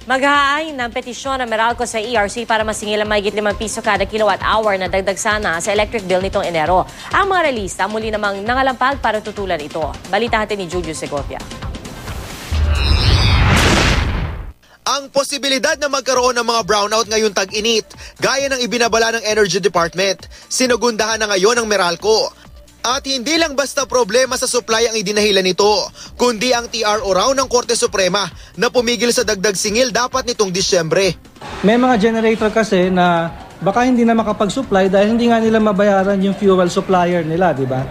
Maghahain ng petisyon ng Meralco sa ERC para masingil ang mahigit 5 piso kada kilowatt-hour na dagdag sana sa electric bill nitong Enero. Ang mga relista muli namang nangalampag para tutulan ito. Balita natin ni Julio Segovia. Ang posibilidad na magkaroon ng mga brownout ngayong tag-init, gaya ng ibinabala ng Energy Department, sinugundahan na ngayon ng Meralco. At hindi lang basta problema sa supply ang idinahilan nito, kundi ang TRO raw ng Korte Suprema na pumigil sa dagdag singil dapat nitong Disyembre. May mga generator kasi na baka hindi na makapag-supply dahil hindi nga nila mabayaran yung fuel supplier nila, di ba?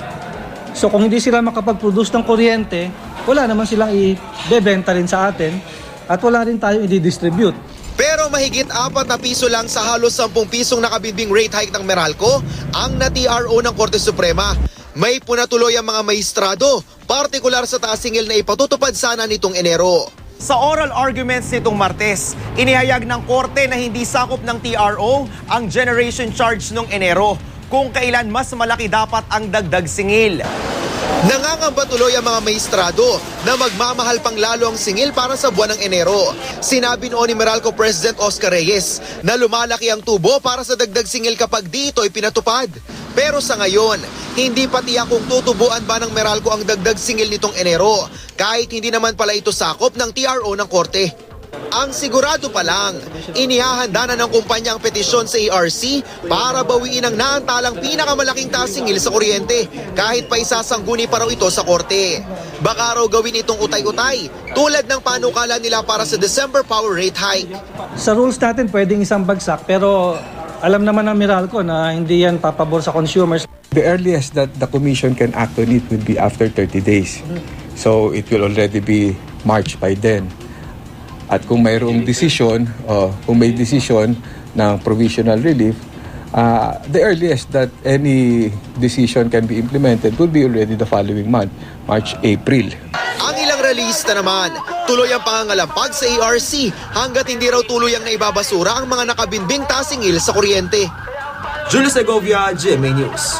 So kung hindi sila makapag-produce ng kuryente, wala naman silang i-bebenta rin sa atin at wala rin tayong i-distribute. Pero mahigit 4 na piso lang sa halos 10 pisong nakabibing rate hike ng Meralco ang na-TRO ng Korte Suprema. May punatuloy ang mga maestrado, partikular sa taas-singil na ipatutupad sana nitong Enero. Sa oral arguments nitong Martes, inihayag ng korte na hindi sakop ng TRO ang generation charge noong Enero, kung kailan mas malaki dapat ang dagdag singil. Nangangamba tuloy ang mga maestrado na magmamahal pang lalo ang singil para sa buwan ng Enero. Sinabi noon ni Meralco President Oscar Reyes na lumalaki ang tubo para sa dagdag singil kapag di ito ay pinatupad. Pero sa ngayon, hindi pa tiyak kung tutubuan ba ng Meralco ang dagdag singil nitong Enero, kahit hindi naman pala ito sakop ng TRO ng Korte. Ang sigurado pa lang, inihahanda na ng kumpanya ang petisyon sa ERC para bawiin ang naantalang pinakamalaking taas singil sa kuryente kahit pa isasangguni pa raw ito sa korte. Baka raw gawin itong utay-utay tulad ng panukala nila para sa December power rate hike. Sa rules natin pwedeng isang bagsak pero alam naman ng Meralco na hindi yan papabor sa consumers. The earliest that the Commission can act on it will be after 30 days. So it will already be March by then. At kung mayroong decision, kung may decision ng provisional relief, the earliest that any decision can be implemented will be already the following month, March, April. Ang ilang realista naman, tuloy ang pangangalampag sa ERC hanggat hindi raw tuluyang naibabasura ang mga nakabinbing tasingil sa kuryente. Julio Segovia, GMA News.